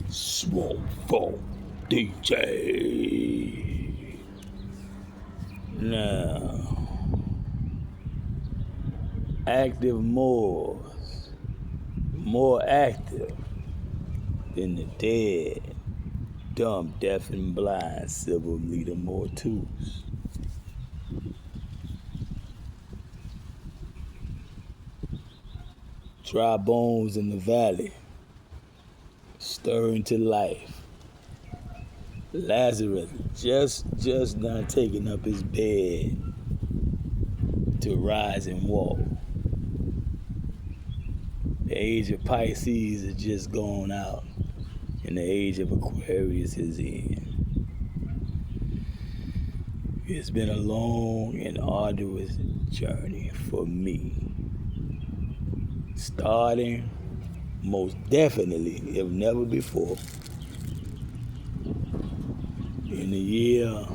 Swamp Funk DJ. Now, active Moors, more active than the dead, dumb, deaf, and blind civil leader Mortus. Dry bones in the valley, stirring to life. Lazarus just now taking up his bed to rise and walk. The age of Pisces has just gone out, and the age of Aquarius is in. It's been a long and arduous journey for me. Starting most definitely, if never before, in the year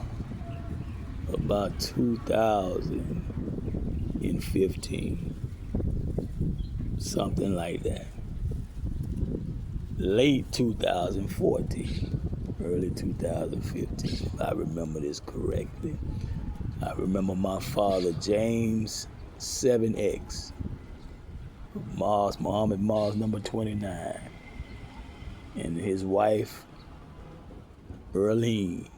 about 2015, something like that. Late 2014, early 2015, if I remember this correctly. I remember my father, James 7X, Muhammad Mars number 29, and his wife, Earlene,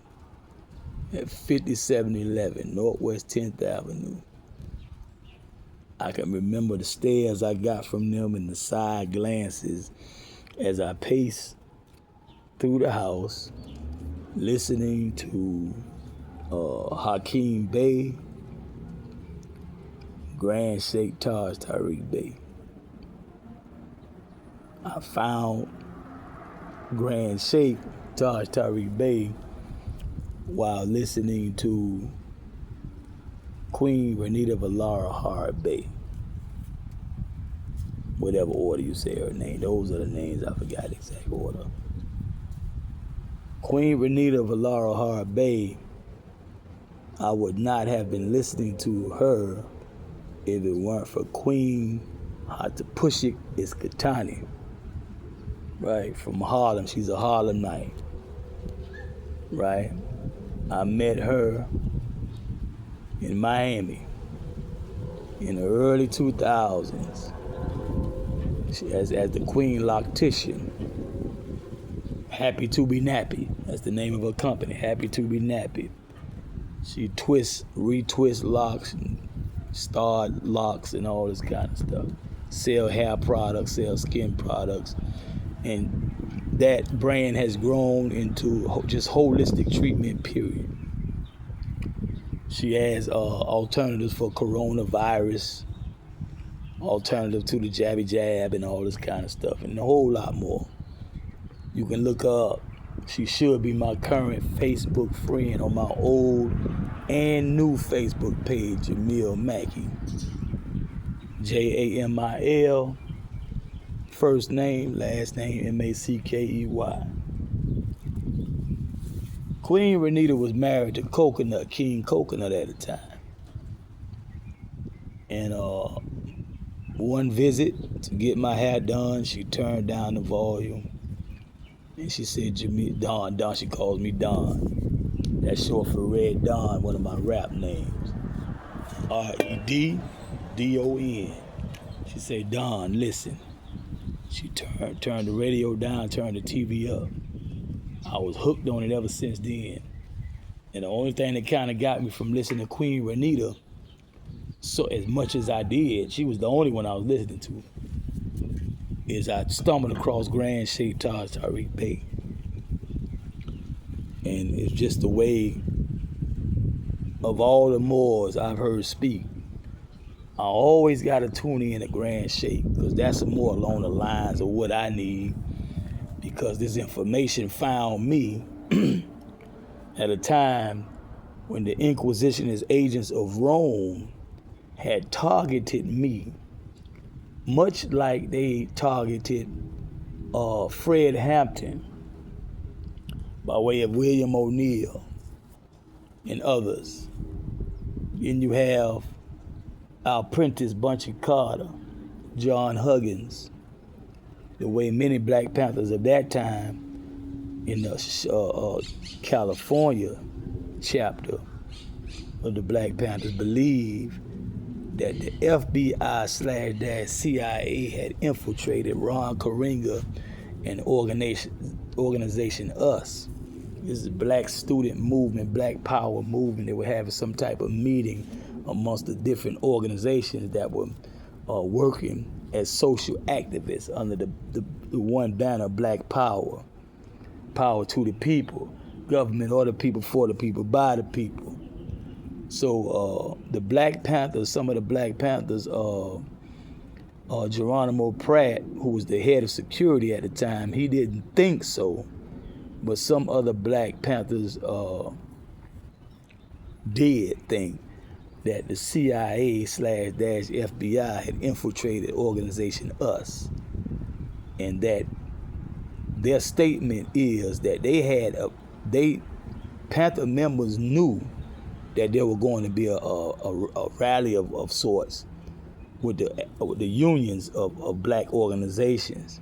at 5711 Northwest 10th Avenue. I can remember the stares I got from them and the side glances as I paced through the house, listening to Hakeem Bey, Grand Sheikh Taj Tariq Bey. I found Grand Sheikh Taj Tariq Bey while listening to Queen Renita Valara Hard Bey. Whatever order you say her name, those are the names, I forgot the exact order. Queen Renita Valara Hard Bey, I would not have been listening to her if it weren't for Queen Hatapushik Iskatani, right, from Harlem. She's a Harlemite, right? I met her in Miami in the early 2000s as the Queen Loctician. Happy to be nappy. That's the name of her company, Happy to be nappy. She twists, retwists locks, and start locks and all this kind of stuff. Sell hair products, sell skin products. And that brand has grown into just holistic treatment, period. She has alternatives for coronavirus, alternative to the jabby jab and all this kind of stuff, and a whole lot more. You can look her up. She should be my current Facebook friend on my old and new Facebook page, Jamil Mackey. Jamil, first name, last name, Mackey. Queen Renita was married to Coconut, King Coconut at the time. And one visit to get my hair done, she turned down the volume. And she said, Jamil, Don, she calls me Don. That's short for REDDON, one of my rap names. REDDON. She said, Don, listen. She turned the radio down, turned the TV up. I was hooked on it ever since then. And the only thing that kind of got me from listening to Queen Renita, so as much as I did, she was the only one I was listening to, is I stumbled across Grand Sheikh Taj Tariq Bey. And it's just the way of all the Moors I've heard speak. I always got to tune in to Grand Sheikh, because that's more along the lines of what I need, because this information found me at a time when the Inquisitionist agents of Rome had targeted me, much like they targeted Fred Hampton by way of William O'Neill and others. Then you have our Prentice Bunchy Carter, John Huggins, the way many Black Panthers of that time in the California chapter of the Black Panthers believe that the FBI/CIA had infiltrated Ron Karenga and organization US. This is Black Student Movement, Black Power Movement. They were having some type of meeting amongst the different organizations that were working as social activists under the one banner, Black Power. Power to the people. Government or the people, for the people, by the people. So the Black Panthers, some of the Black Panthers, Geronimo Pratt, who was the head of security at the time, he didn't think so. But some other Black Panthers did think that the CIA/FBI had infiltrated organization US, and that their statement is that Panther members knew that there were going to be a rally of sorts with the unions of Black organizations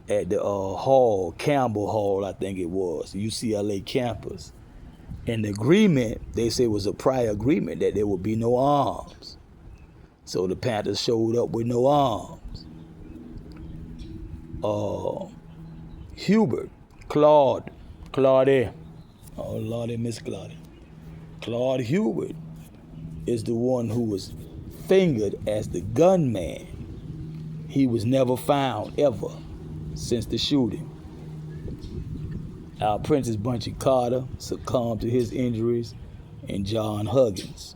at the hall, Campbell Hall, I think it was, UCLA campus. And the agreement, they say, was a prior agreement that there would be no arms. So the Panthers showed up with no arms. Hubert, Claude, oh Lordy, Miss Claudia. Claude Hubert is the one who was fingered as the gunman. He was never found ever since the shooting. Our Prentice Bunchy Carter succumbed to his injuries, and John Huggins.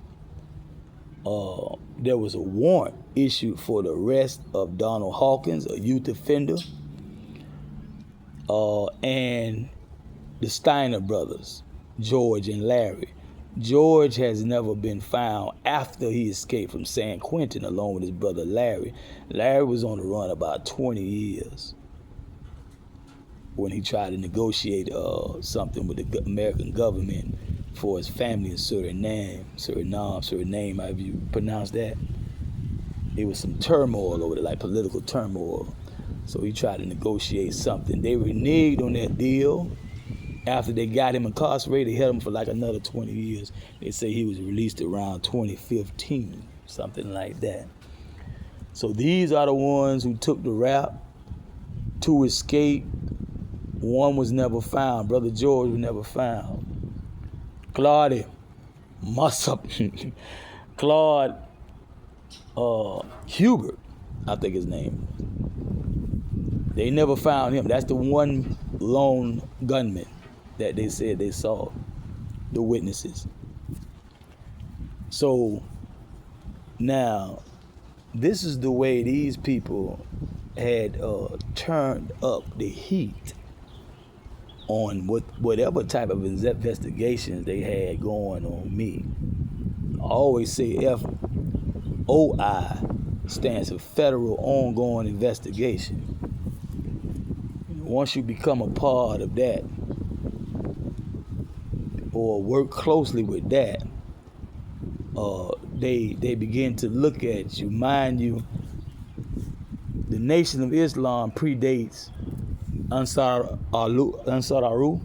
There was a warrant issued for the arrest of Donald Hawkins, a youth offender, and the Steiner brothers, George and Larry. George has never been found after he escaped from San Quentin along with his brother Larry. Larry was on the run about 20 years when he tried to negotiate something with the American government for his family in Suriname, however you pronounce that. It was some turmoil over there, like political turmoil. So he tried to negotiate something. They reneged on that deal. After they got him incarcerated, they held him for like another 20 years. They say he was released around 2015, something like that. So these are the ones who took the rap to escape. One was never found. Brother George was never found. Claude Hubert, I think his name. They never found him. That's the one lone gunman that they said they saw, the witnesses. So now, this is the way these people had turned up the heat on whatever type of investigations they had going on me. I always say FOI stands for Federal Ongoing Investigation. Once you become a part of that or work closely with that, they begin to look at you. Mind you, the Nation of Islam predates Ansar Aru,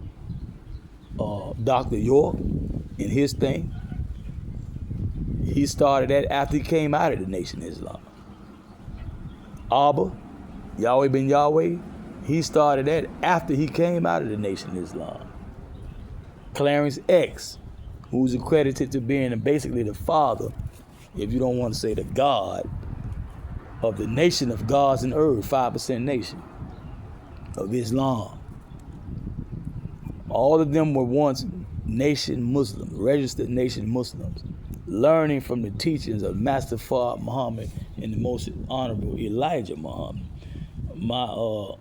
Dr. York and his thing. He started that after he came out of the Nation of Islam. Abba, Yahweh bin Yahweh, he started that after he came out of the Nation of Islam. Clarence X, who's accredited to being basically the father, if you don't want to say the God, of the nation of gods and earth, 5% nation of Islam. All of them were once nation Muslims, registered nation Muslims, learning from the teachings of Master Fard Muhammad and the most honorable Elijah Muhammad. My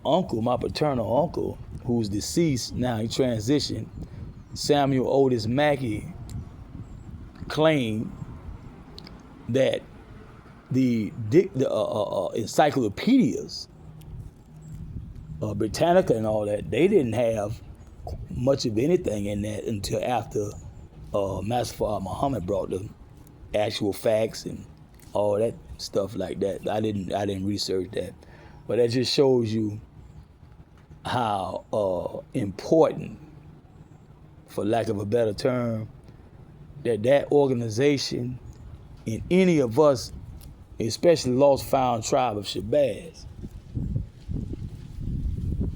uncle, my paternal uncle, who's deceased now, he transitioned, Samuel Otis Mackey, claimed that the encyclopedias, Britannica and all that, they didn't have much of anything in that until after Master Fard Muhammad brought the actual facts and all that stuff like that. I didn't research that, but that just shows you how important, for lack of a better term, that organization and any of us, especially Lost Found Tribe of Shabazz,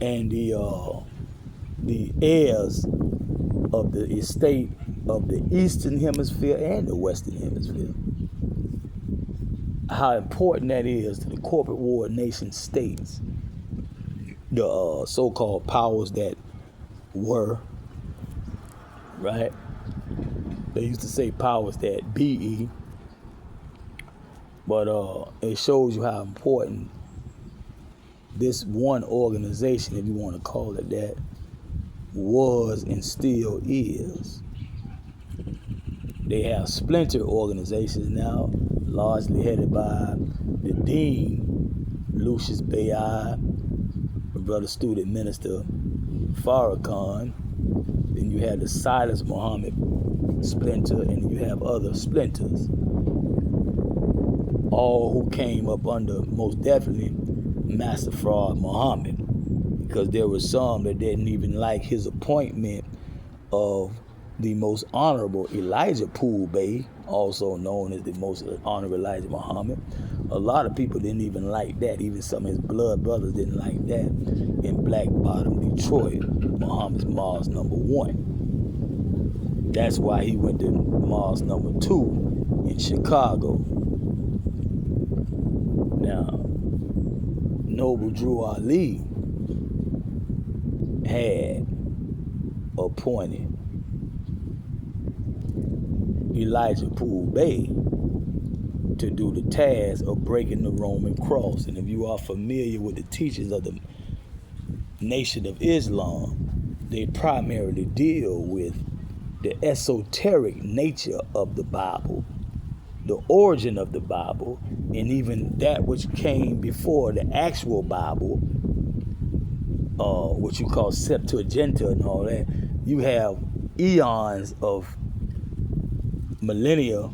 and the heirs of the estate of the Eastern Hemisphere and the Western Hemisphere, how important that is to the corporate war nation states, the so-called powers that were, right? They used to say powers that be, but it shows you how important this one organization, if you want to call it that, was and still is. They have splinter organizations now, largely headed by the Dean, Lucius Bayai, brother student minister Farrakhan. Then you have the Silas Muhammad splinter, and you have other splinters, all who came up under, most definitely, Master Fraud Muhammad, because there were some that didn't even like his appointment of the most honorable Elijah Poole Bey, also known as the most honorable Elijah Muhammad. A lot of people didn't even like that. Even some of his blood brothers didn't like that. In Black Bottom, Detroit, Muhammad's Mosque #1. That's why he went to Mosque #2 in Chicago. Now, Noble Drew Ali had appointed Elijah Poole Bey to do the task of breaking the Roman cross. And if you are familiar with the teachings of the Nation of Islam, they primarily deal with the esoteric nature of the Bible, the origin of the Bible, and even that which came before the actual Bible, what you call Septuaginta and all that. You have eons of millennia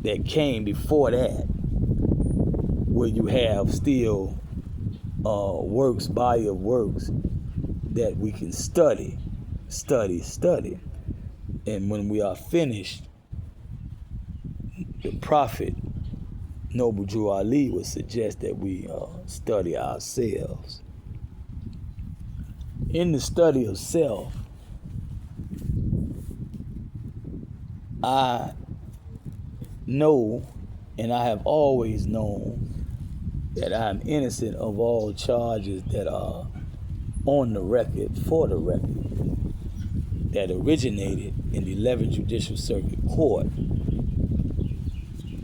that came before that, where you have still works, body of works that we can study. And when we are finished, the Prophet Noble Drew Ali would suggest that we study ourselves. In the study of self, I know, and I have always known, that I'm innocent of all charges that are on the record, for the record, that originated in the 11th Judicial Circuit Court.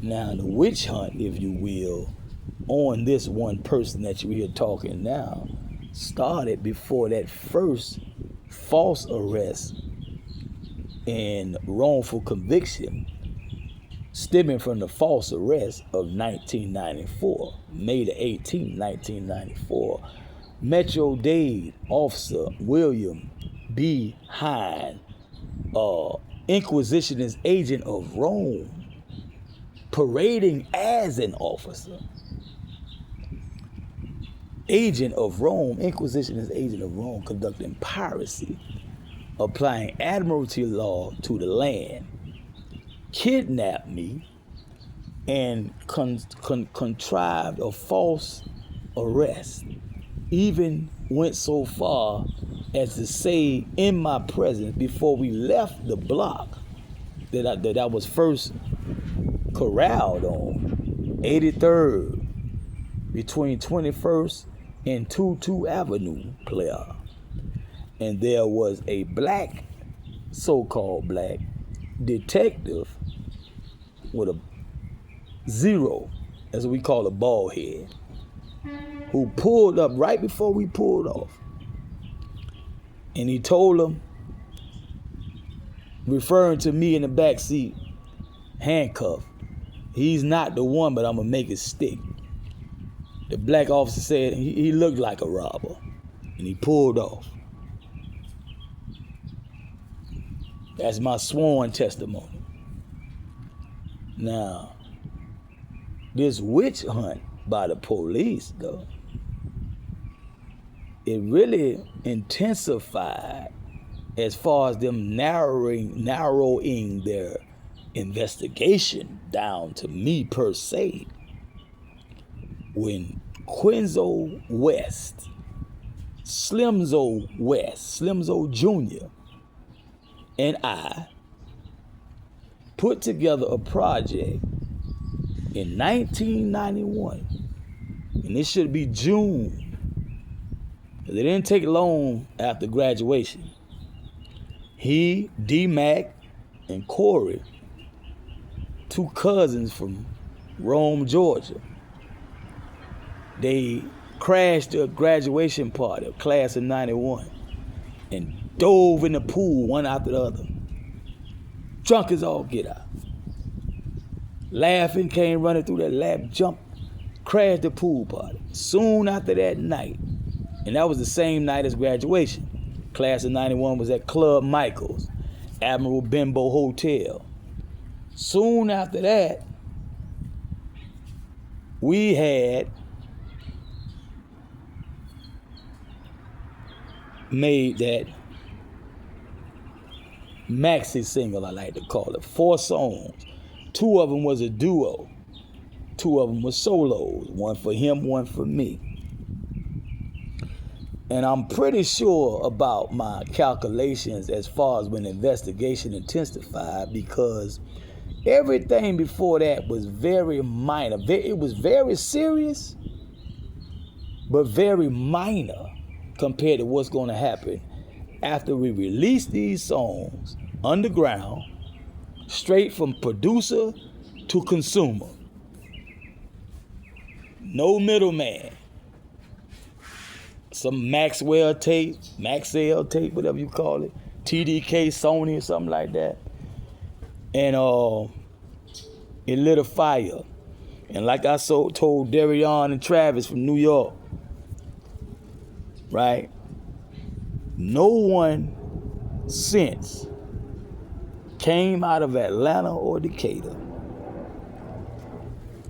Now, the witch hunt, if you will, on this one person that you hear talking now, started before that first false arrest and wrongful conviction stemming from the false arrest of 1994, May the 18th, 1994. Metro Dade Officer William B. Hine, Inquisitionist agent of Rome, parading as an officer. Agent of Rome, Inquisitionist agent of Rome, conducting piracy, applying admiralty law to the land, kidnapped me, and contrived a false arrest. Even went so far as to say in my presence, before we left the block that I was first corralled on, 83rd, between 21st and 22 Avenue, player. And there was a black, so-called black, detective with a zero, as we call a bald head, who pulled up right before we pulled off. And he told him, referring to me in the back seat, handcuffed, he's not the one, but I'm gonna make it stick. The black officer said he looked like a robber, and he pulled off. That's my sworn testimony. Now, this witch hunt by the police, though, it really intensified as far as them narrowing their investigation down to me per se, when Quinzo West, Slimzo West, Slimzo Jr., and I put together a project in 1991, and it should be June. It didn't take long after graduation. He, D-Mac, and Corey, two cousins from Rome, Georgia, they crashed a graduation party, a class of 91, and dove in the pool one after the other. Drunk as all get out. Laughing, came running through that lab, jumped, crashed the pool party. Soon after that night, and that was the same night as graduation. Class of 91 was at Club Michael's, Admiral Benbow Hotel. Soon after that, we had made that maxi single, I like to call it, 4 songs. 2 of them was a duo. 2 of them was solos, one for him, one for me. And I'm pretty sure about my calculations as far as when investigation intensified, because everything before that was very minor. It was very serious, but very minor compared to what's going to happen after we release these songs underground, straight from producer to consumer. No middleman. Some Maxwell tape, Maxell tape, whatever you call it, TDK, Sony, or something like that. And it lit a fire. And like I told Darion and Travis from New York, right? No one since came out of Atlanta or Decatur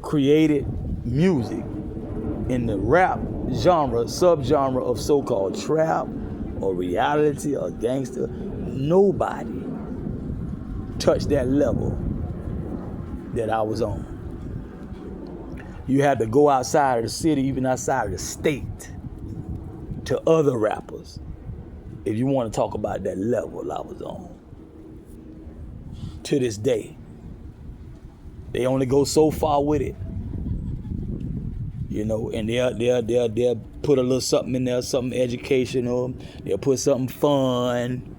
created music in the rap genre, subgenre of so-called trap or reality or gangster. Nobody touched that level that I was on. You had to go outside of the city, even outside of the state, to other rappers if you want to talk about that level I was on. To this day, they only go so far with it, you know, and they'll put a little something in there, something educational. They'll put something fun,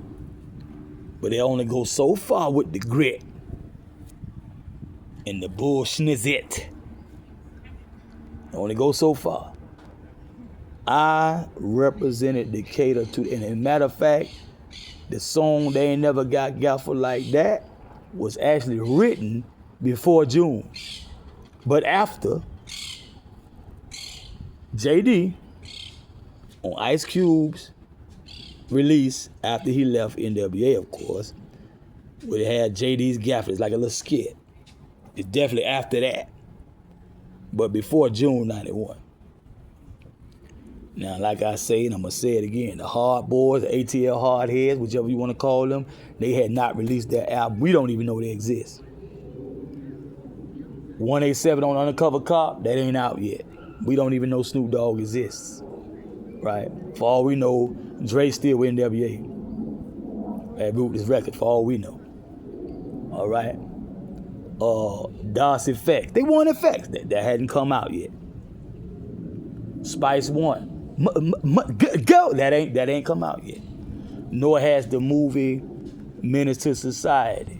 but they only go so far with the grit and the bullshnizzit. They only go so far. I represented Decatur too, and as a matter of fact, the song They Ain't Never Got Gaffled Like That was actually written before June, but after JD on Ice Cube's release, after he left NWA, of course, where they had JD's gaffers, like a little skit. It's definitely after that, but before June 91. Now, like I say, and I'm going to say it again, the hard boys, the ATL hard heads, whichever you want to call them, they had not released their album. We don't even know they exist. 187 on Undercover Cop, that ain't out yet. We don't even know Snoop Dogg exists, right? For all we know, Dre still with NWA. At Ruthless Records, for all we know. All right? DOS Effects. They want Effects. That hadn't come out yet. Spice One. Go! That ain't come out yet. Nor has the movie Menace to Society,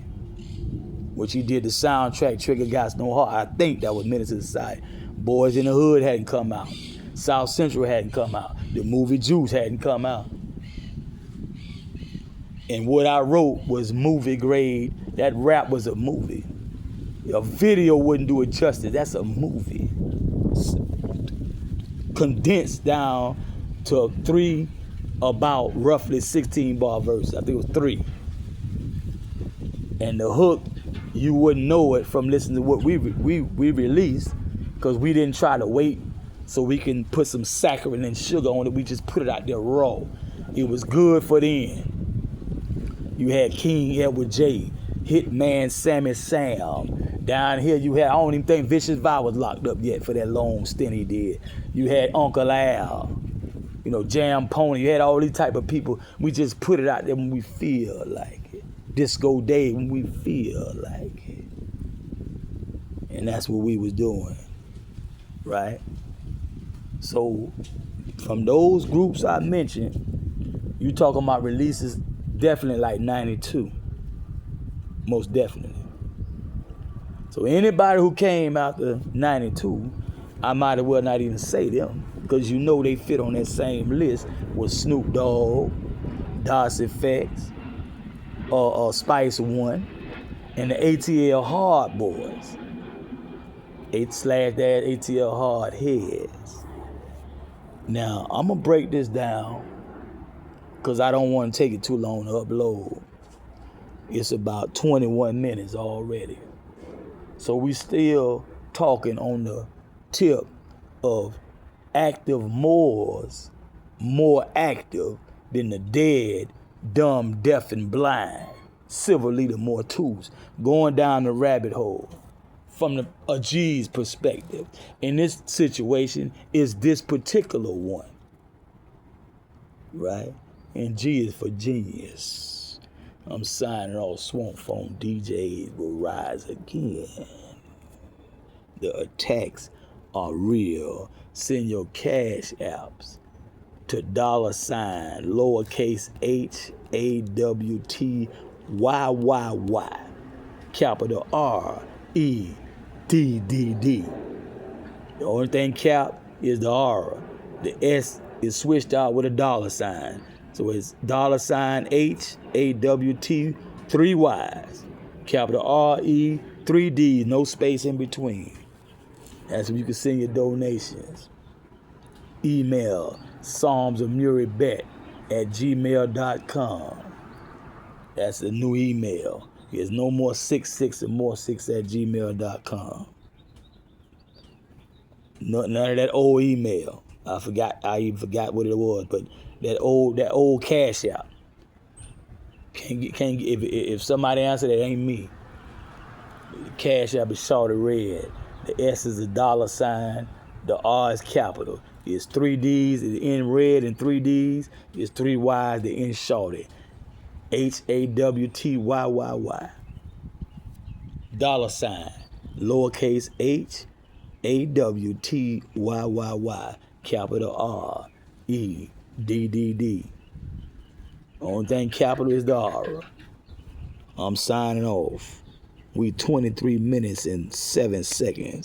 which he did the soundtrack, Trigger Got No Heart. I think that was Menace to Society. Boys in the Hood hadn't come out. South Central hadn't come out. The movie Juice hadn't come out. And what I wrote was movie grade. That rap was a movie. A video wouldn't do it justice. That's a movie. Condensed down to 3 about roughly 16 bar verses. I think it was 3. And the hook, you wouldn't know it from listening to what we released, because we didn't try to wait so we can put some saccharin and sugar on it. We just put it out there raw. It was good for them. You had King Edward J, Hitman Sammy Sam. Down here you had, I don't even think Vicious Vi was locked up yet for that long stint he did. You had Uncle Al, you know, Jam Pony. You had all these type of people. We just put it out there when we feel like it. Disco Day when we feel like it. And that's what we was doing, right? So from those groups I mentioned, you talking about releases definitely like 92. Most definitely. So anybody who came after 92, I might as well not even say them, because you know they fit on that same list with Snoop Dogg, Das Effects, Spice One, and the ATL Hard Boys. /that ATL Hard Heads. Now, I'm going to break this down because I don't want to take it too long to upload. It's about 21 minutes already. So we still talking on the tip of active Moors, more active than the dead, dumb, deaf, and blind. Civil leader Mortus, going down the rabbit hole from a G's perspective. In this situation is this particular one, right? And G is for genius. I'm signing off. Swamp Phone DJs will rise again. The attacks are real. Send your cash apps to $ lowercase HAWTYYY, capital REDDD. The only thing cap is the R. The S is switched out with a $. So it's $HAWT, 3 Y's, capital RE, 3 D's, no space in between. That's where you can send your donations. Email psalmsofmurraybet@gmail.com. That's the new email. There's no more 66 and more 6@gmail.com. None of that old email. I even forgot what it was, but that old Cash App. Can't get if somebody answer that ain't me. The Cash App is Shawty Red. The S is a $. The R is capital. It's 3 D's, it's in red and 3 D's. It's 3 Y's, the in Shawty. HAWTYYY. $, lowercase HAWTYYY, capital REDDD. Only thing capital is the R. I'm signing off. We 23 minutes and 7 seconds.